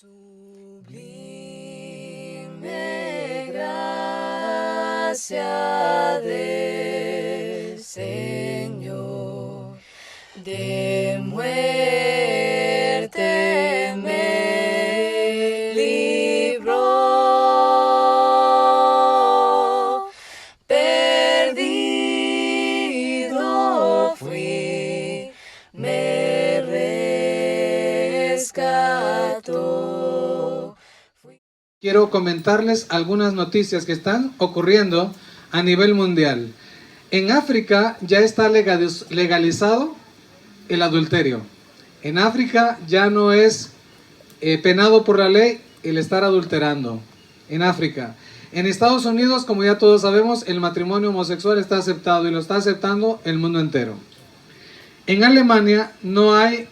Sublime gracia del Señor, de muerte me libró, perdido fui, me rescató. Quiero comentarles algunas noticias que están ocurriendo a nivel mundial. En África ya está legalizado el adulterio. En África ya no es penado por la ley el estar adulterando. En África. En Estados Unidos, como ya todos sabemos, el matrimonio homosexual está aceptado y lo está aceptando el mundo entero. En Alemania no hay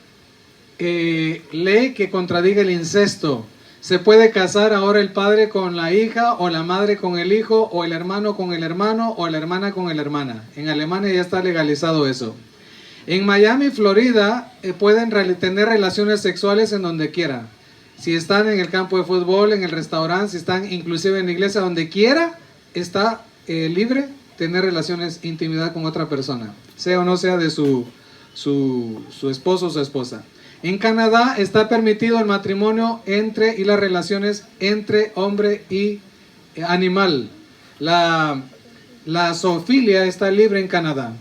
ley que contradiga el incesto. Se puede casar ahora el padre con la hija, o la madre con el hijo, o el hermano con el hermano, o la hermana con la hermana. En Alemania ya está legalizado eso. En Miami, Florida, pueden tener relaciones sexuales en donde quiera. Si están en el campo de fútbol, en el restaurante, si están inclusive en la iglesia, donde quiera, está libre tener relaciones, intimidad con otra persona, sea o no sea de su esposo o su esposa. En Canadá está permitido el matrimonio y las relaciones entre hombre y animal. La zoofilia está libre en Canadá.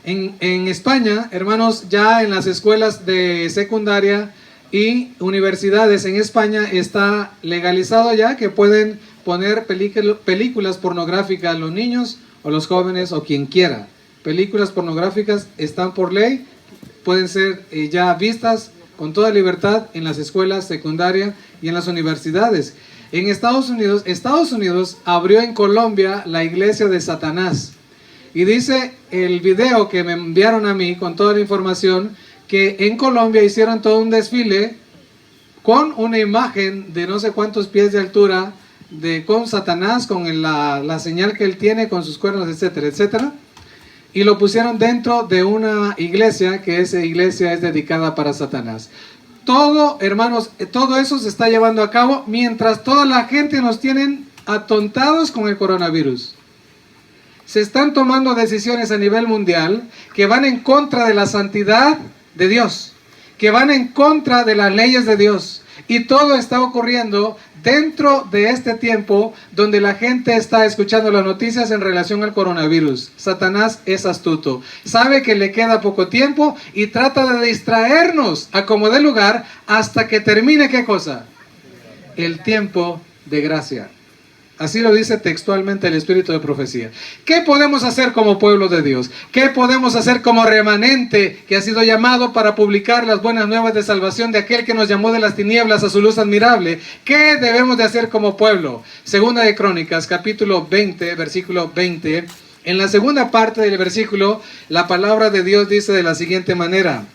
En España, hermanos, ya en las escuelas de secundaria y universidades en España está legalizado ya que pueden poner películas pornográficas a los niños o los jóvenes o quien quiera. Películas pornográficas están por ley. Pueden ser ya vistas con toda libertad en las escuelas secundarias y en las universidades. En Estados Unidos abrió en Colombia la iglesia de Satanás. Y dice el video que me enviaron a mí con toda la información que en Colombia hicieron todo un desfile con una imagen de no sé cuántos pies de altura con Satanás, con la señal que él tiene, con sus cuernos, etcétera, etcétera. Y lo pusieron dentro de una iglesia, que esa iglesia es dedicada para Satanás. Todo, hermanos, todo eso se está llevando a cabo mientras toda la gente nos tienen atontados con el coronavirus. Se están tomando decisiones a nivel mundial que van en contra de la santidad de Dios, que van en contra de las leyes de Dios. Y todo está ocurriendo dentro de este tiempo donde la gente está escuchando las noticias en relación al coronavirus. Satanás es astuto, sabe que le queda poco tiempo y trata de distraernos a como dé lugar hasta que termine, ¿qué cosa? El tiempo de gracia. Así lo dice textualmente el Espíritu de Profecía. ¿Qué podemos hacer como pueblo de Dios? ¿Qué podemos hacer como remanente que ha sido llamado para publicar las buenas nuevas de salvación de aquel que nos llamó de las tinieblas a su luz admirable? ¿Qué debemos de hacer como pueblo? Segunda de Crónicas, capítulo 20, versículo 20. En la segunda parte del versículo, la palabra de Dios dice de la siguiente manera: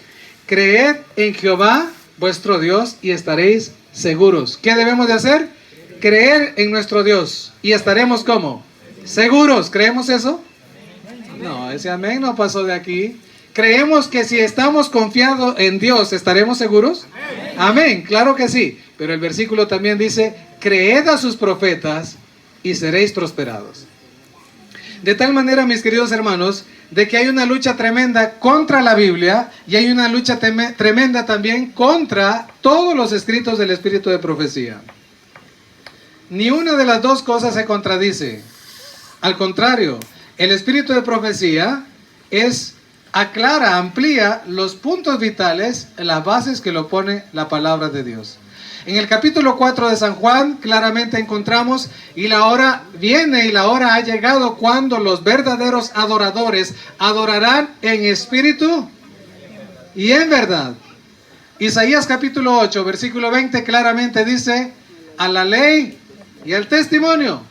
creed en Jehová vuestro Dios y estaréis seguros. ¿Qué debemos de hacer? Creer en nuestro Dios y estaremos ¿cómo? Seguros. ¿Creemos eso? No, ese amén no pasó de aquí. ¿Creemos que si estamos confiados en Dios estaremos seguros? Amén, claro que sí. Pero el versículo también dice: creed a sus profetas y seréis prosperados. De tal manera, mis queridos hermanos, de que hay una lucha tremenda contra la Biblia y hay una lucha tremenda también contra todos los escritos del Espíritu de Profecía. Ni una de las dos cosas se contradice. Al contrario, el Espíritu de Profecía aclara, amplía los puntos vitales, las bases que lo pone la palabra de Dios. En el capítulo 4 de San Juan claramente encontramos: y la hora viene y la hora ha llegado cuando los verdaderos adoradores adorarán en espíritu y en verdad. Isaías capítulo 8, versículo 20 claramente dice: a la ley y al testimonio,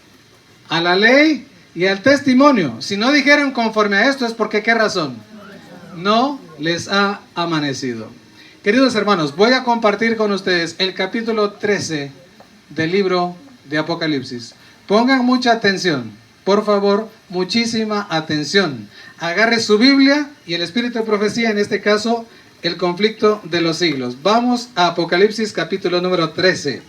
a la ley y al testimonio. Si no dijeron conforme a esto es porque ¿qué razón? No les ha amanecido. Queridos hermanos, voy a compartir con ustedes el capítulo 13 del libro de Apocalipsis. Pongan mucha atención, por favor, muchísima atención. Agarre su Biblia y el Espíritu de Profecía, en este caso, el conflicto de los siglos. Vamos a Apocalipsis capítulo número 13.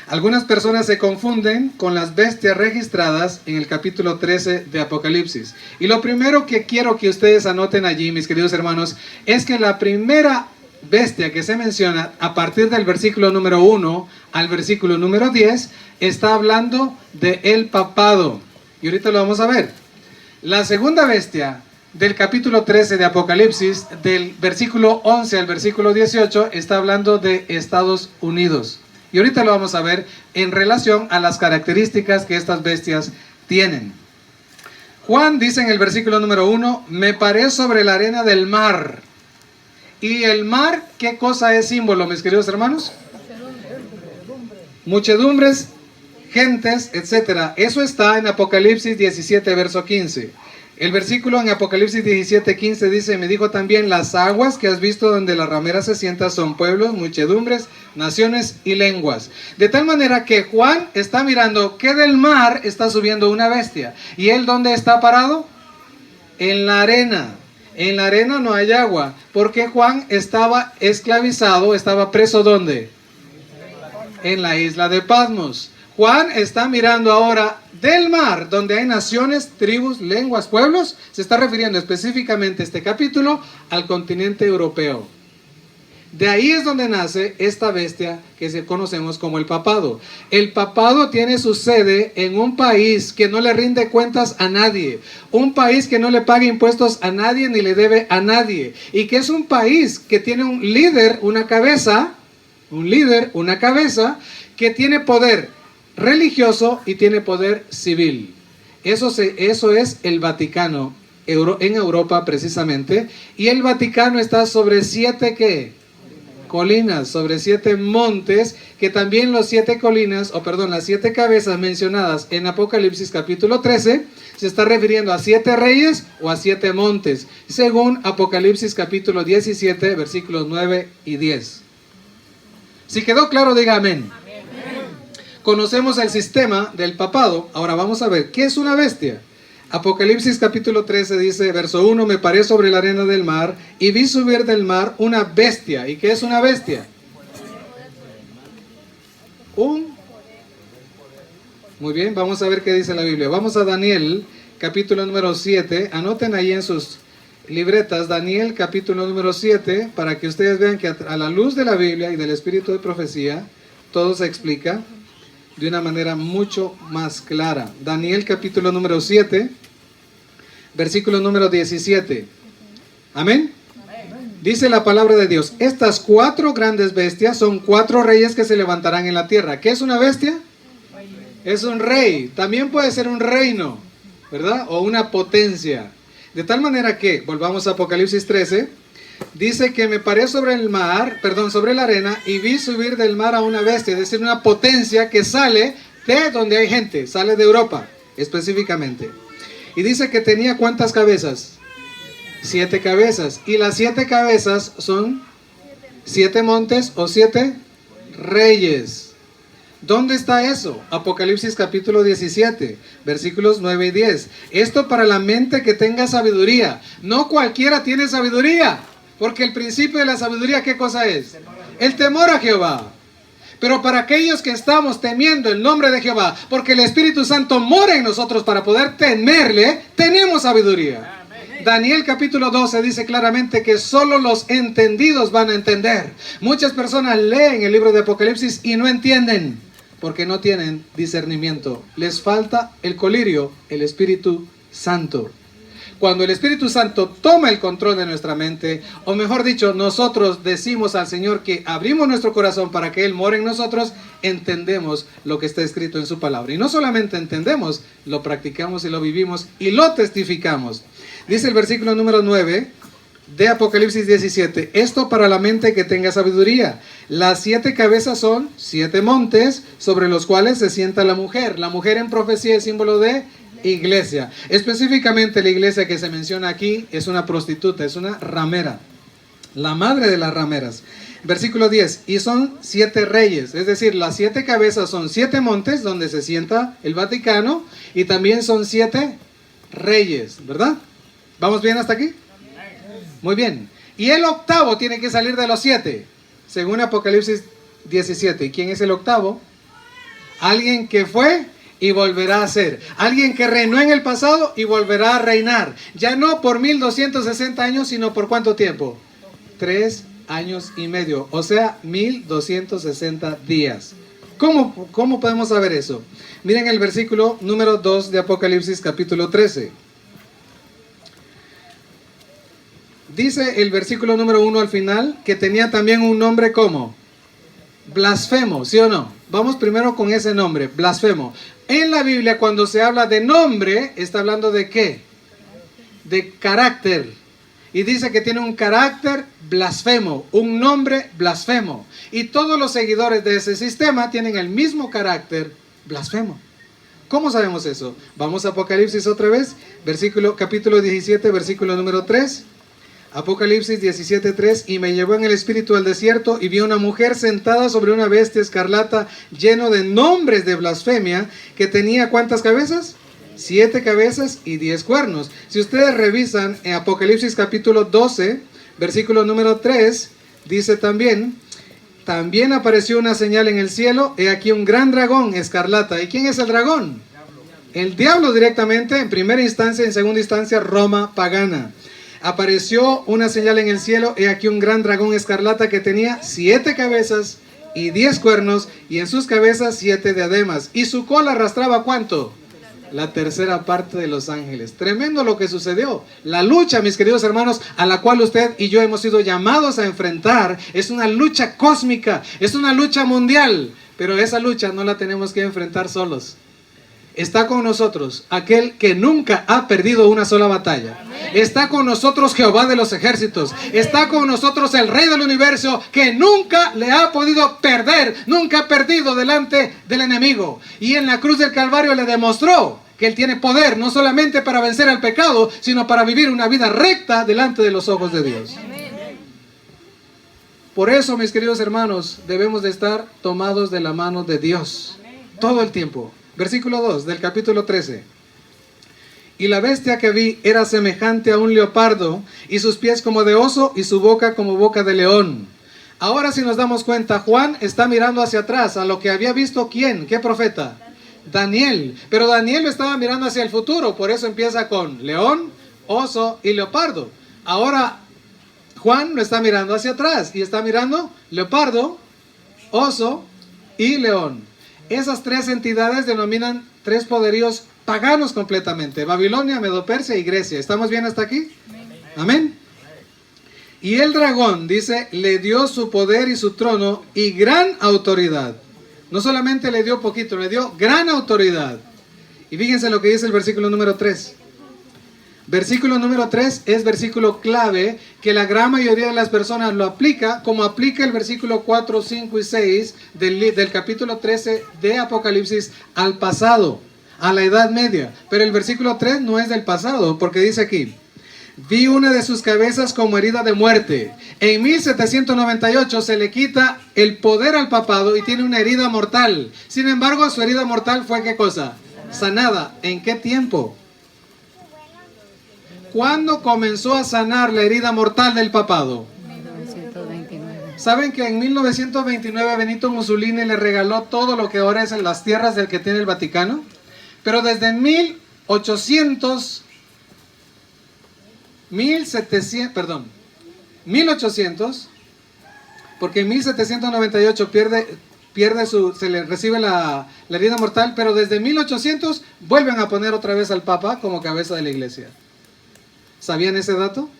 Algunas personas se confunden con las bestias registradas en el capítulo 13 de Apocalipsis. Y lo primero que quiero que ustedes anoten allí, mis queridos hermanos, es que la primera bestia que se menciona a partir del versículo número 1 al versículo número 10 está hablando de el papado. Y ahorita lo vamos a ver. La segunda bestia del capítulo 13 de Apocalipsis, del versículo 11 al versículo 18, está hablando de Estados Unidos. Y ahorita lo vamos a ver en relación a las características que estas bestias tienen. Juan dice en el versículo número 1, me paré sobre la arena del mar. ¿Y el mar qué cosa es símbolo, mis queridos hermanos? Muchedumbres, gentes, etc. Eso está en Apocalipsis 17, verso 15. El versículo en Apocalipsis 17, 15 dice, me dijo también, las aguas que has visto donde la ramera se sienta son pueblos, muchedumbres, naciones y lenguas. De tal manera que Juan está mirando que del mar está subiendo una bestia. ¿Y él dónde está parado? En la arena. En la arena no hay agua, porque Juan estaba esclavizado, estaba preso ¿dónde? En la isla de Patmos. Juan está mirando ahora del mar, donde hay naciones, tribus, lenguas, pueblos. Se está refiriendo específicamente este capítulo al continente europeo. De ahí es donde nace esta bestia que conocemos como el papado. El papado tiene su sede en un país que no le rinde cuentas a nadie. Un país que no le paga impuestos a nadie ni le debe a nadie. Y que es un país que tiene un líder, una cabeza, que tiene poder religioso y tiene poder civil. Eso es el Vaticano en Europa precisamente. Y el Vaticano está sobre 7 ¿qué? Colinas, sobre 7 montes, que también las 7 cabezas mencionadas en Apocalipsis capítulo 13 se está refiriendo a 7 reyes o a 7 montes, según Apocalipsis capítulo 17, versículos 9 y 10. Si quedó claro, diga amén. Conocemos el sistema del papado. Ahora vamos a ver, ¿qué es una bestia? Apocalipsis capítulo 13 dice, verso 1, me paré sobre la arena del mar y vi subir del mar una bestia. ¿Y qué es una bestia? Muy bien, vamos a ver qué dice la Biblia. Vamos a Daniel capítulo número 7. Anoten ahí en sus libretas, Daniel capítulo número 7, para que ustedes vean que a la luz de la Biblia y del espíritu de profecía, todo se explica de una manera mucho más clara. Daniel capítulo número 7, versículo número 17. Amén. Dice la palabra de Dios, estas 4 grandes bestias son 4 reyes que se levantarán en la tierra. ¿Qué es una bestia? Es un rey. También puede ser un reino, ¿verdad? O una potencia. De tal manera que, volvamos a Apocalipsis 13, dice que me paré sobre sobre la arena y vi subir del mar a una bestia, es decir, una potencia que sale de donde hay gente, sale de Europa específicamente. Y dice que tenía ¿cuántas cabezas? 7 cabezas. Y las 7 cabezas son 7 montes o 7 reyes. ¿Dónde está eso? Apocalipsis capítulo 17, versículos 9 y 10. Esto para la mente que tenga sabiduría. No cualquiera tiene sabiduría. Porque el principio de la sabiduría, ¿qué cosa es? El temor a Jehová. Pero para aquellos que estamos temiendo el nombre de Jehová, porque el Espíritu Santo mora en nosotros para poder temerle, tenemos sabiduría. Daniel capítulo 12 dice claramente que solo los entendidos van a entender. Muchas personas leen el libro de Apocalipsis y no entienden, porque no tienen discernimiento. Les falta el colirio, el Espíritu Santo. Cuando el Espíritu Santo toma el control de nuestra mente, o mejor dicho, nosotros decimos al Señor que abrimos nuestro corazón para que Él more en nosotros, entendemos lo que está escrito en su palabra. Y no solamente entendemos, lo practicamos y lo vivimos y lo testificamos. Dice el versículo número 9 de Apocalipsis 17, esto para la mente que tenga sabiduría. Las 7 cabezas son 7 montes sobre los cuales se sienta la mujer. La mujer en profecía es símbolo de iglesia. Específicamente la iglesia que se menciona aquí es una prostituta, es una ramera, la madre de las rameras. Versículo 10, y son 7 reyes, es decir, las 7 cabezas son 7 montes donde se sienta el Vaticano y también son 7 reyes, ¿verdad? ¿Vamos bien hasta aquí? Muy bien. Y el octavo tiene que salir de los 7, según Apocalipsis 17. ¿Y quién es el octavo? Alguien que fue y volverá a ser. Alguien que reinó en el pasado y volverá a reinar. Ya no por 1260 años, sino por ¿cuánto tiempo? 3 años y medio. O sea, 1260 días. ¿Cómo podemos saber eso? Miren el versículo número 2 de Apocalipsis capítulo 13. Dice el versículo número 1 al final que tenía también un nombre como blasfemo, ¿sí o no? Vamos primero con ese nombre, blasfemo. En la Biblia, cuando se habla de nombre, está hablando de ¿qué? De carácter. Y dice que tiene un carácter blasfemo, un nombre blasfemo. Y todos los seguidores de ese sistema tienen el mismo carácter blasfemo. ¿Cómo sabemos eso? Vamos a Apocalipsis otra vez, capítulo 17, versículo número 3. Apocalipsis 17:3. Y me llevó en el espíritu al desierto y vi una mujer sentada sobre una bestia escarlata lleno de nombres de blasfemia, que tenía ¿cuántas cabezas? 7 cabezas y 10 cuernos. Si ustedes revisan en Apocalipsis capítulo 12, versículo número 3, dice también apareció una señal en el cielo, he aquí un gran dragón escarlata. ¿Y quién es el dragón? El diablo directamente, en primera instancia, en segunda instancia, Roma pagana. Apareció una señal en el cielo, he aquí un gran dragón escarlata que tenía 7 cabezas y 10 cuernos, y en sus cabezas 7 diademas, y su cola arrastraba ¿cuánto? La tercera parte de los ángeles. Tremendo lo que sucedió. La lucha, mis queridos hermanos, a la cual usted y yo hemos sido llamados a enfrentar, es una lucha cósmica, es una lucha mundial, pero esa lucha no la tenemos que enfrentar solos. Está con nosotros aquel que nunca ha perdido una sola batalla. Está con nosotros Jehová de los ejércitos. Está con nosotros el Rey del universo, que nunca le ha podido perder, nunca ha perdido delante del enemigo. Y en la cruz del Calvario le demostró que Él tiene poder no solamente para vencer al pecado, sino para vivir una vida recta delante de los ojos de Dios. Por eso, mis queridos hermanos, debemos de estar tomados de la mano de Dios todo el tiempo. Versículo 2 del capítulo 13. Y la bestia que vi era semejante a un leopardo, y sus pies como de oso, y su boca como boca de león. Ahora, si nos damos cuenta, Juan está mirando hacia atrás, a lo que había visto ¿quién? ¿Qué profeta? Daniel. Pero Daniel lo estaba mirando hacia el futuro, por eso empieza con león, oso y leopardo. Ahora, Juan lo está mirando hacia atrás, y está mirando leopardo, oso y león. Esas 3 entidades denominan 3 poderíos paganos completamente: Babilonia, Medo-Persia y Grecia. ¿Estamos bien hasta aquí? Amén. Y el dragón, dice, le dio su poder y su trono y gran autoridad. No solamente le dio poquito, le dio gran autoridad. Y fíjense lo que dice el versículo número 3. Versículo número 3 es versículo clave, que la gran mayoría de las personas lo aplica, como aplica el versículo 4, 5 y 6 del capítulo 13 de Apocalipsis al pasado, a la Edad Media. Pero el versículo 3 no es del pasado, porque dice aquí: vi una de sus cabezas como herida de muerte. En 1798 se le quita el poder al papado y tiene una herida mortal. Sin embargo, su herida mortal fue ¿qué cosa? Sanada. ¿En qué tiempo? ¿Cuándo comenzó a sanar la herida mortal del papado? 1929. ¿Saben que en 1929 Benito Mussolini le regaló todo lo que ahora es en las tierras del que tiene el Vaticano? Pero desde 1800, porque en 1798 se le recibe la herida mortal, pero desde 1800 vuelven a poner otra vez al Papa como cabeza de la iglesia. ¿Sabían ese dato?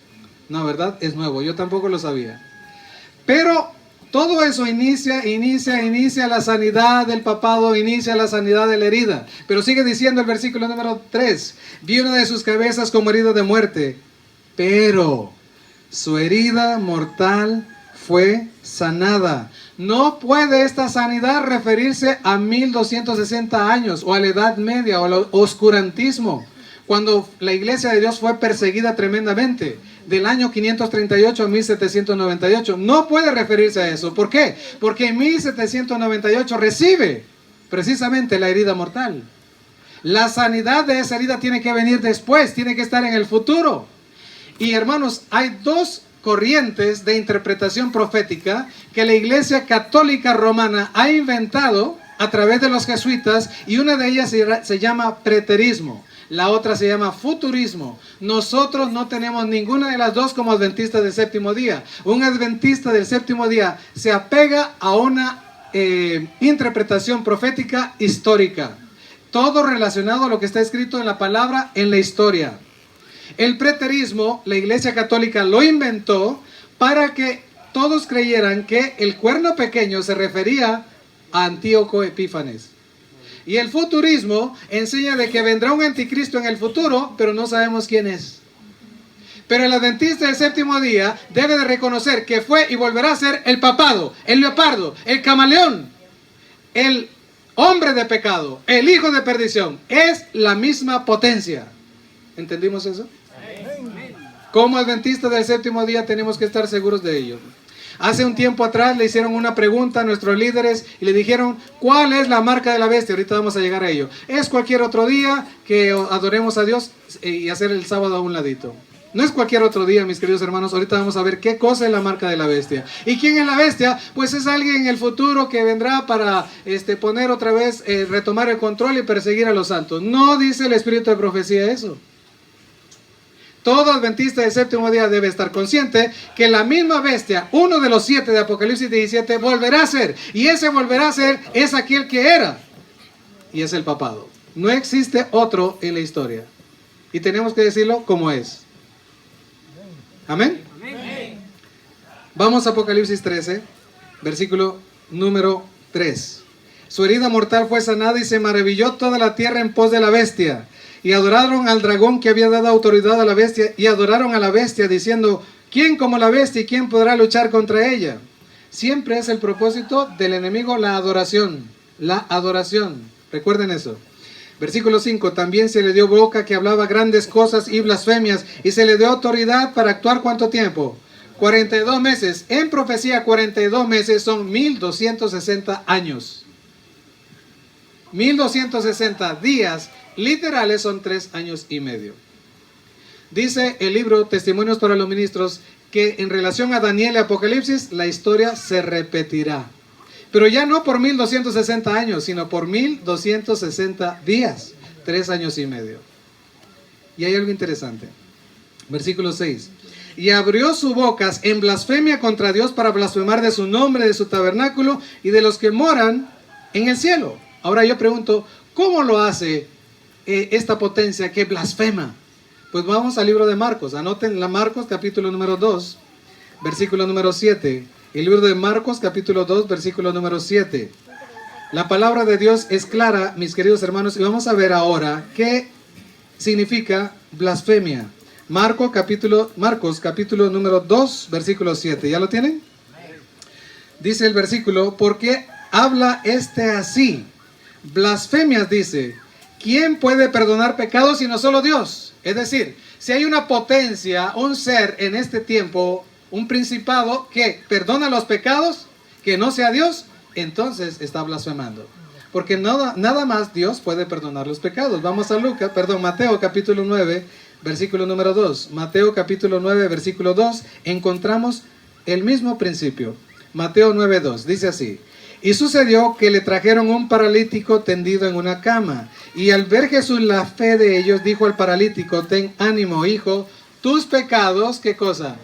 No, ¿verdad? Es nuevo, yo tampoco lo sabía. Pero todo eso inicia la sanidad del papado, inicia la sanidad de la herida. Pero sigue diciendo el versículo número 3: vi una de sus cabezas como herida de muerte, pero su herida mortal fue sanada. No puede esta sanidad referirse a 1260 años, o a la Edad Media, o al oscurantismo, cuando la iglesia de Dios fue perseguida tremendamente, del año 538 a 1798. No puede referirse a eso. ¿Por qué? Porque en 1798 recibe precisamente la herida mortal. La sanidad de esa herida tiene que venir después, tiene que estar en el futuro. Y hermanos, hay 2 corrientes de interpretación profética que la Iglesia Católica Romana ha inventado a través de los jesuitas, y una de ellas se llama preterismo, la otra se llama futurismo. Nosotros no tenemos ninguna de las dos como adventistas del séptimo día. Un adventista del séptimo día se apega a una interpretación profética histórica, todo relacionado a lo que está escrito en la palabra en la historia. El preterismo, la Iglesia Católica lo inventó para que todos creyeran que el cuerno pequeño se refería a Antíoco Epífanes. Y el futurismo enseña de que vendrá un anticristo en el futuro, pero no sabemos quién es. Pero el adventista del séptimo día debe de reconocer que fue y volverá a ser el papado, el leopardo, el camaleón, el hombre de pecado, el hijo de perdición. Es la misma potencia. ¿Entendimos eso? Como adventistas del séptimo día tenemos que estar seguros de ello. Hace un tiempo atrás le hicieron una pregunta a nuestros líderes y le dijeron, ¿cuál es la marca de la bestia? Ahorita vamos a llegar a ello. Es cualquier otro día que adoremos a Dios y hacer el sábado a un ladito. No es cualquier otro día, mis queridos hermanos. Ahorita vamos a ver qué cosa es la marca de la bestia. ¿Y quién es la bestia? Pues es alguien en el futuro que vendrá para poner otra vez, retomar el control y perseguir a los santos. No dice el espíritu de profecía eso. Todo adventista del séptimo día debe estar consciente que la misma bestia, uno de los 7 de Apocalipsis 17, volverá a ser. Y ese volverá a ser es aquel que era. Y es el papado. No existe otro en la historia. Y tenemos que decirlo como es. Amén. Vamos a Apocalipsis 13, versículo número 3. Su herida mortal fue sanada y se maravilló toda la tierra en pos de la bestia. Y adoraron al dragón que había dado autoridad a la bestia, y adoraron a la bestia diciendo, ¿quién como la bestia y quién podrá luchar contra ella? Siempre es el propósito del enemigo la adoración. La adoración. Recuerden eso. Versículo 5. También se le dio boca que hablaba grandes cosas y blasfemias, y se le dio autoridad para actuar ¿cuánto tiempo? 42 meses. En profecía 42 meses son 1260 años. 1260 días literales son 3 años y medio. Dice el libro Testimonios para los Ministros que en relación a Daniel y Apocalipsis la historia se repetirá. Pero ya no por 1260 años, sino por 1260 días, 3 años y medio. Y hay algo interesante. Versículo 6. Y abrió su boca en blasfemia contra Dios para blasfemar de su nombre, de su tabernáculo y de los que moran en el cielo. Ahora yo pregunto, ¿cómo lo hace esta potencia que blasfema? Pues vamos al libro de Marcos. Anoten la Marcos capítulo número 2, versículo número 7. El libro de Marcos capítulo 2, versículo número 7. La palabra de Dios es clara, mis queridos hermanos, y vamos a ver ahora qué significa blasfemia. Marcos capítulo número 2, versículo 7. ¿Ya lo tienen? Dice el versículo, ¿por qué habla así? Blasfemias, dice. ¿Quién puede perdonar pecados sino solo Dios? Es decir, si hay una potencia, un ser en este tiempo, un principado que perdona los pecados, que no sea Dios, entonces está blasfemando. Porque nada más Dios puede perdonar los pecados. Vamos a Mateo capítulo 9, versículo número 2. Mateo capítulo 9, versículo 2, encontramos el mismo principio. Mateo 9, 2, dice así. Y sucedió que le trajeron un paralítico tendido en una cama. Y al ver Jesús la fe de ellos, dijo al paralítico, ten ánimo, hijo, tus pecados, ¿qué cosa?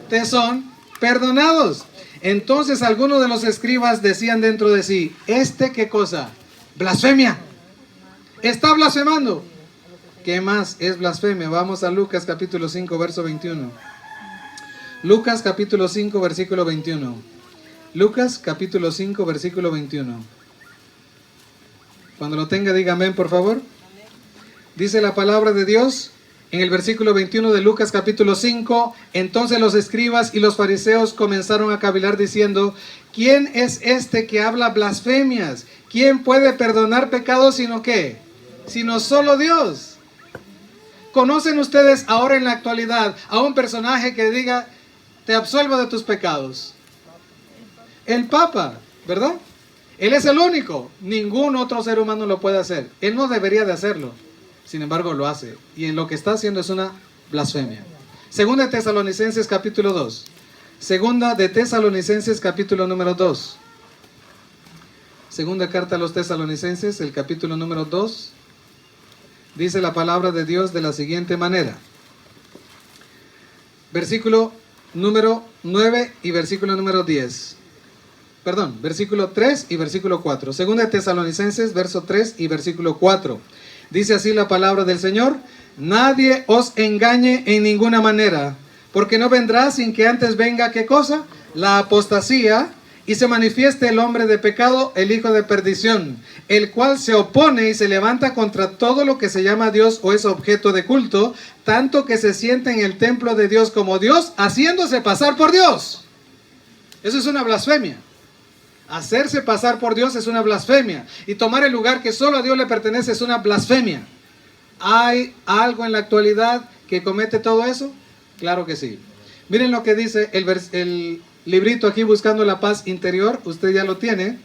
Te son perdonados. Entonces algunos de los escribas decían dentro de sí, ¿qué cosa? Blasfemia. Está blasfemando. ¿Qué más es blasfemia? Vamos a Lucas capítulo 5, verso 21. Lucas capítulo 5, versículo 21. Lucas capítulo 5, versículo 21. Cuando lo tenga, diga amén, por favor. Dice la palabra de Dios en el versículo 21 de Lucas capítulo 5. Entonces los escribas y los fariseos comenzaron a cavilar diciendo, ¿quién es este que habla blasfemias? ¿Quién puede perdonar pecados sino qué? Sino solo Dios. ¿Conocen ustedes ahora en la actualidad a un personaje que diga, te absuelvo de tus pecados? El Papa, ¿verdad? Él es el único. Ningún otro ser humano lo puede hacer. Él no debería de hacerlo. Sin embargo, lo hace. Y en lo que está haciendo es una blasfemia. Segunda de Tesalonicenses capítulo 2. Segunda de Tesalonicenses capítulo número 2. Segunda carta a los Tesalonicenses, el capítulo número 2. Dice la palabra de Dios de la siguiente manera. Versículo número 9 y versículo número 10. Perdón, versículo 3 y versículo 4. Segunda de Tesalonicenses, verso 3 y versículo 4. Dice así la palabra del Señor: nadie os engañe en ninguna manera, porque no vendrá sin que antes venga, ¿qué cosa? La apostasía, y se manifieste el hombre de pecado, el hijo de perdición, el cual se opone y se levanta contra todo lo que se llama Dios o es objeto de culto, tanto que se sienta en el templo de Dios como Dios, haciéndose pasar por Dios. Eso es una blasfemia. Hacerse pasar por Dios es una blasfemia. Y tomar el lugar que solo a Dios le pertenece es una blasfemia. ¿Hay algo en la actualidad que comete todo eso? Claro que sí. Miren lo que dice el librito aquí, Buscando la Paz Interior. Usted ya lo tiene.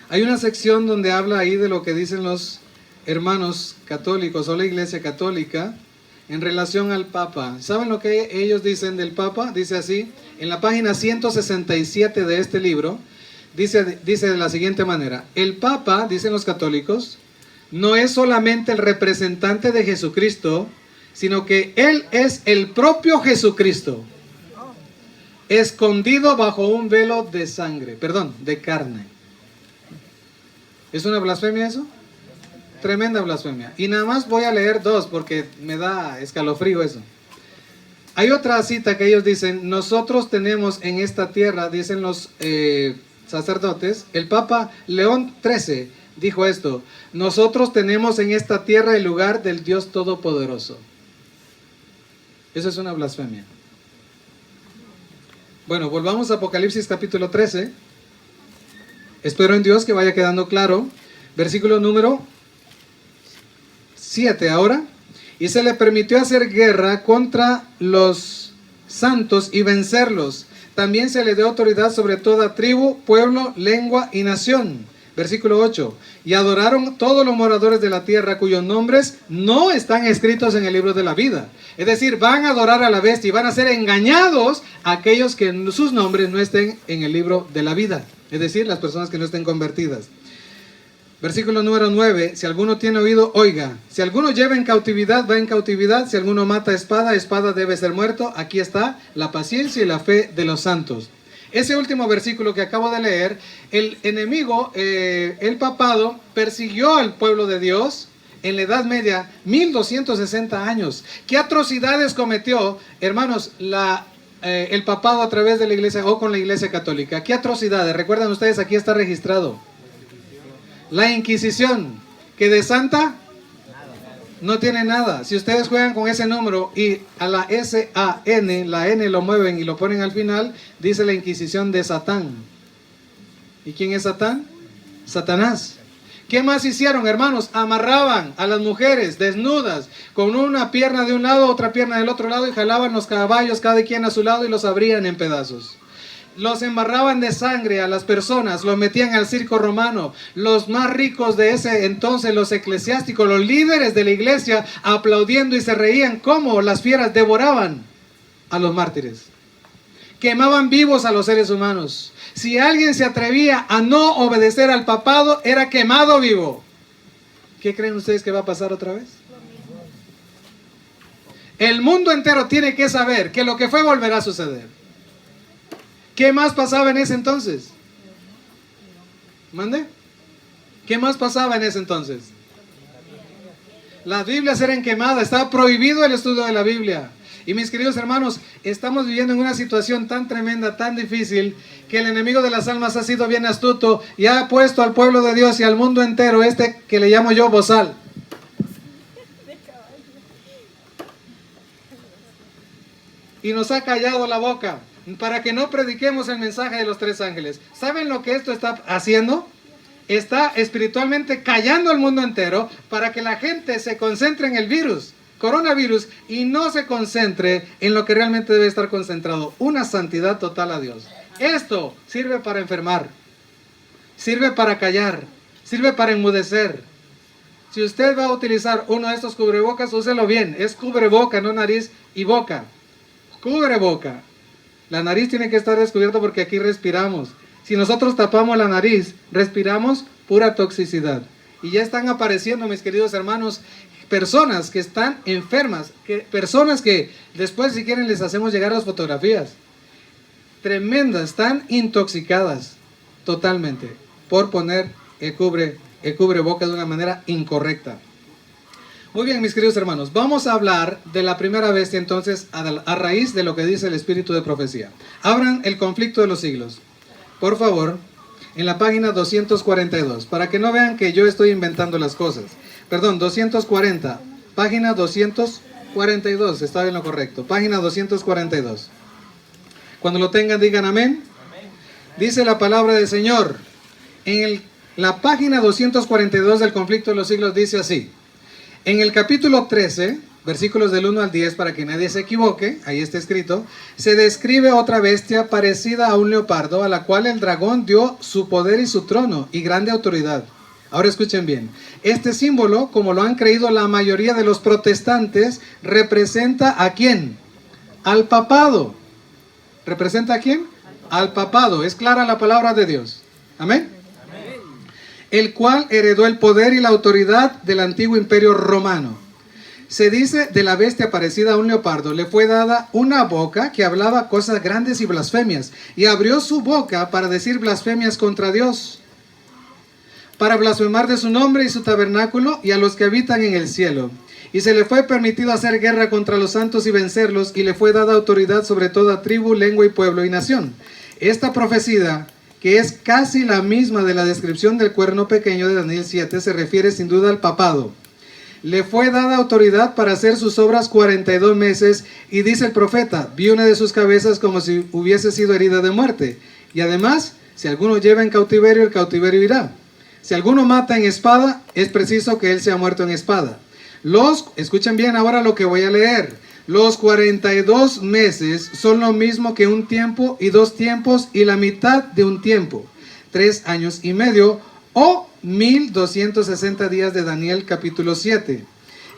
Hay una sección donde habla ahí de lo que dicen los hermanos católicos o la Iglesia Católica en relación al Papa. ¿Saben lo que ellos dicen del Papa? Dice así, en la página 167 de este libro, dice de la siguiente manera: el Papa, dicen los católicos, no es solamente el representante de Jesucristo, sino que Él es el propio Jesucristo, escondido bajo un velo de sangre, perdón, de carne. ¿Es una blasfemia eso? Tremenda blasfemia. Y nada más voy a leer dos porque me da escalofrío eso. Hay otra cita que ellos dicen: nosotros tenemos en esta tierra, dicen los sacerdotes, el Papa León XIII dijo esto: nosotros tenemos en esta tierra el lugar del Dios Todopoderoso. Eso es una blasfemia. Bueno, volvamos a Apocalipsis capítulo 13. Espero en Dios que vaya quedando claro. Versículo número 7 ahora. Y se le permitió hacer guerra contra los santos y vencerlos. También se le dio autoridad sobre toda tribu, pueblo, lengua y nación. Versículo 8. Y adoraron todos los moradores de la tierra cuyos nombres no están escritos en el libro de la vida. Es decir, van a adorar a la bestia y van a ser engañados aquellos que sus nombres no estén en el libro de la vida. Es decir, las personas que no estén convertidas. Versículo número 9. Si alguno tiene oído, oiga. Si alguno lleva en cautividad, va en cautividad. Si alguno mata espada, espada debe ser muerto. Aquí está la paciencia y la fe de los santos. Ese último versículo que acabo de leer, el enemigo, el papado, persiguió al pueblo de Dios en la Edad Media 1260 años. ¿Qué atrocidades cometió, hermanos, el papado a través de la iglesia o con la iglesia católica? ¿Qué atrocidades? Recuerdan ustedes, aquí está registrado. La Inquisición, que de santa no tiene nada. Si ustedes juegan con ese número y a la S-A-N, la N lo mueven y lo ponen al final, dice la Inquisición de Satán. ¿Y quién es Satán? Satanás. ¿Qué más hicieron, hermanos? Amarraban a las mujeres desnudas con una pierna de un lado, otra pierna del otro lado, y jalaban los caballos cada quien a su lado y los abrían en pedazos. Los embarraban de sangre a las personas, los metían al circo romano. Los más ricos de ese entonces, los eclesiásticos, los líderes de la iglesia, aplaudiendo y se reían como las fieras devoraban a los mártires. Quemaban vivos a los seres humanos. Si alguien se atrevía a no obedecer al papado, era quemado vivo. ¿Qué creen ustedes que va a pasar otra vez? El mundo entero tiene que saber que lo que fue volverá a suceder. ¿Qué más pasaba en ese entonces? ¿Mande? ¿Qué más pasaba en ese entonces? Las Biblias eran quemadas, estaba prohibido el estudio de la Biblia. Y mis queridos hermanos, estamos viviendo en una situación tan tremenda, tan difícil, que el enemigo de las almas ha sido bien astuto y ha puesto al pueblo de Dios y al mundo entero que le llamo yo bozal. Y nos ha callado la boca para que no prediquemos el mensaje de los tres ángeles. ¿Saben lo que esto está haciendo? Está espiritualmente callando al mundo entero para que la gente se concentre en el virus, coronavirus, y no se concentre en lo que realmente debe estar concentrado: una santidad total a Dios. Esto sirve para enfermar, sirve para callar, sirve para enmudecer. Si usted va a utilizar uno de estos cubrebocas, úselo bien. Es cubreboca, no nariz y boca. Cubreboca. La nariz tiene que estar descubierta porque aquí respiramos. Si nosotros tapamos la nariz, respiramos pura toxicidad. Y ya están apareciendo, mis queridos hermanos, personas que están enfermas, personas que después, si quieren, les hacemos llegar las fotografías. Tremendas, están intoxicadas totalmente por poner el cubreboca de una manera incorrecta. Muy bien, mis queridos hermanos, vamos a hablar de la primera bestia entonces a raíz de lo que dice el espíritu de profecía. Abran el conflicto de los siglos, por favor, en la página 242, para que no vean que yo estoy inventando las cosas. Perdón, 240, página 242, está en lo correcto, página 242. Cuando lo tengan, digan amén. Dice la palabra del Señor, en la página 242 del conflicto de los siglos dice así. En el capítulo 13, versículos del 1 al 10, para que nadie se equivoque, ahí está escrito, se describe otra bestia parecida a un leopardo, a la cual el dragón dio su poder y su trono y grande autoridad. Ahora escuchen bien, este símbolo, como lo han creído la mayoría de los protestantes, representa ¿a quién? Al papado. ¿Representa a quién? Al papado. Es clara la palabra de Dios. Amén. El cual heredó el poder y la autoridad del antiguo imperio romano. Se dice de la bestia parecida a un leopardo, le fue dada una boca que hablaba cosas grandes y blasfemias, y abrió su boca para decir blasfemias contra Dios, para blasfemar de su nombre y su tabernáculo y a los que habitan en el cielo. Y se le fue permitido hacer guerra contra los santos y vencerlos, y le fue dada autoridad sobre toda tribu, lengua y pueblo y nación. Esta profecía, que es casi la misma de la descripción del cuerno pequeño de Daniel 7, se refiere sin duda al papado. Le fue dada autoridad para hacer sus obras 42 meses, y dice el profeta, vi una de sus cabezas como si hubiese sido herida de muerte. Y además, si alguno lleva en cautiverio, el cautiverio irá. Si alguno mata en espada, es preciso que él sea muerto en espada. Escuchen bien ahora lo que voy a leer. Los 42 meses son lo mismo que un tiempo y 2 tiempos y la mitad de un tiempo, 3 años y medio o 1260 días de Daniel capítulo 7.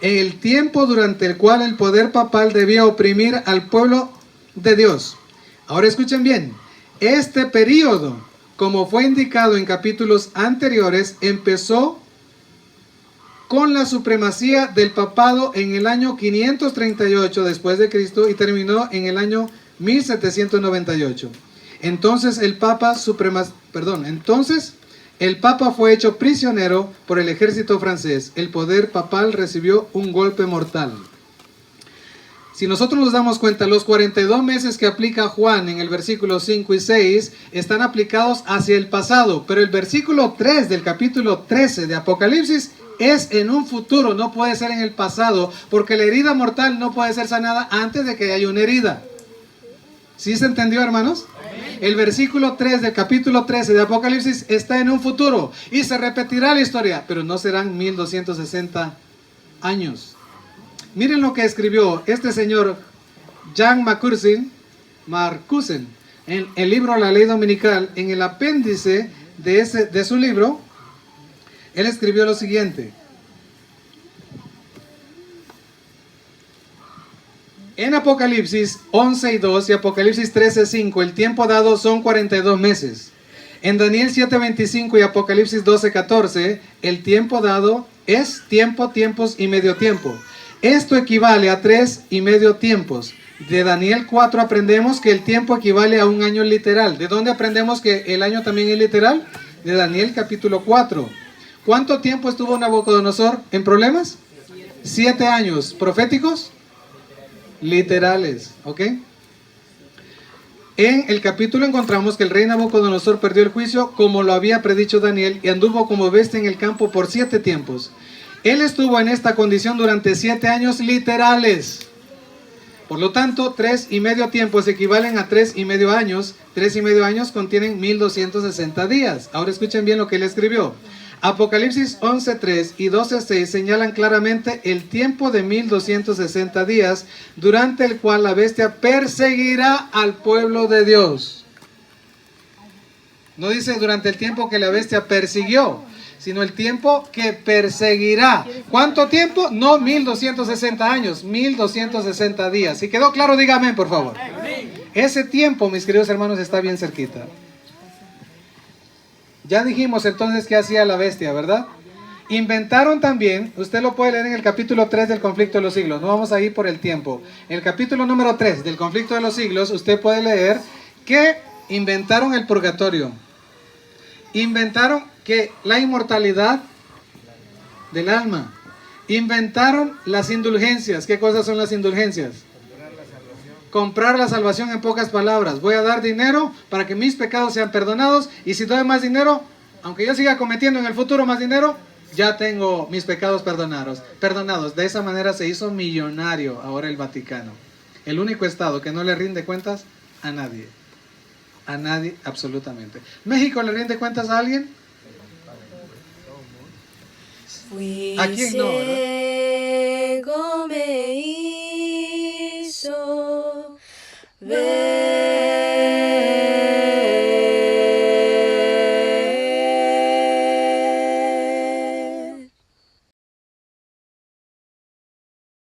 En el tiempo durante el cual el poder papal debía oprimir al pueblo de Dios. Ahora escuchen bien, este periodo, como fue indicado en capítulos anteriores, empezó con la supremacía del papado en el año 538 después de Cristo y terminó en el año 1798. Entonces el Papa fue hecho prisionero por el ejército francés. El poder papal recibió un golpe mortal. Si nosotros nos damos cuenta, los 42 meses que aplica Juan en el versículo 5 y 6 están aplicados hacia el pasado, pero el versículo 3 del capítulo 13 de Apocalipsis es en un futuro, no puede ser en el pasado, porque la herida mortal no puede ser sanada antes de que haya una herida. ¿Sí se entendió, hermanos? El versículo 3 del capítulo 13 de Apocalipsis está en un futuro y se repetirá la historia, pero no serán 1260 años. Miren lo que escribió este señor Jan Marcussen en el libro La Ley Dominical. En el apéndice de su libro, él escribió lo siguiente. En Apocalipsis 11:2 y Apocalipsis 13:5, el tiempo dado son 42 meses. En Daniel 7:25 y Apocalipsis 12:14, el tiempo dado es tiempo, tiempos y medio tiempo. Esto equivale a 3 y medio tiempos. De Daniel 4 aprendemos que el tiempo equivale a un año literal. ¿De dónde aprendemos que el año también es literal? De Daniel capítulo 4. ¿Cuánto tiempo estuvo Nabucodonosor en problemas? 7 años. ¿Proféticos? Literales. ¿Ok? En el capítulo encontramos que el rey Nabucodonosor perdió el juicio como lo había predicho Daniel y anduvo como bestia en el campo por 7 tiempos. Él estuvo en esta condición durante 7 años literales. Por lo tanto, 3 y medio tiempos equivalen a 3 y medio años. 3 y medio años contienen 1260 días. Ahora escuchen bien lo que él escribió. Apocalipsis 11:3 y 12:6 señalan claramente el tiempo de 1260 días, durante el cual la bestia perseguirá al pueblo de Dios. No dice durante el tiempo que la bestia persiguió, sino el tiempo que perseguirá. ¿Cuánto tiempo? No 1260 años, 1260 días. Si quedó claro, diga amén, por favor. Ese tiempo, mis queridos hermanos, está bien cerquita. Ya dijimos entonces qué hacía la bestia, ¿verdad? Inventaron también, usted lo puede leer en el capítulo 3 del conflicto de los siglos, no vamos a ir por el tiempo. En el capítulo número 3 del conflicto de los siglos, usted puede leer que inventaron el purgatorio. Inventaron que la inmortalidad del alma. Inventaron las indulgencias. ¿Qué cosas son las indulgencias? Comprar la salvación, en pocas palabras. Voy a dar dinero para que mis pecados sean perdonados, y si doy más dinero, aunque yo siga cometiendo en el futuro más dinero, ya tengo mis pecados perdonados. De esa manera se hizo millonario ahora el Vaticano. El único estado que no le rinde cuentas a nadie. A nadie, absolutamente. ¿México le rinde cuentas a alguien? ¿A quién no, verdad?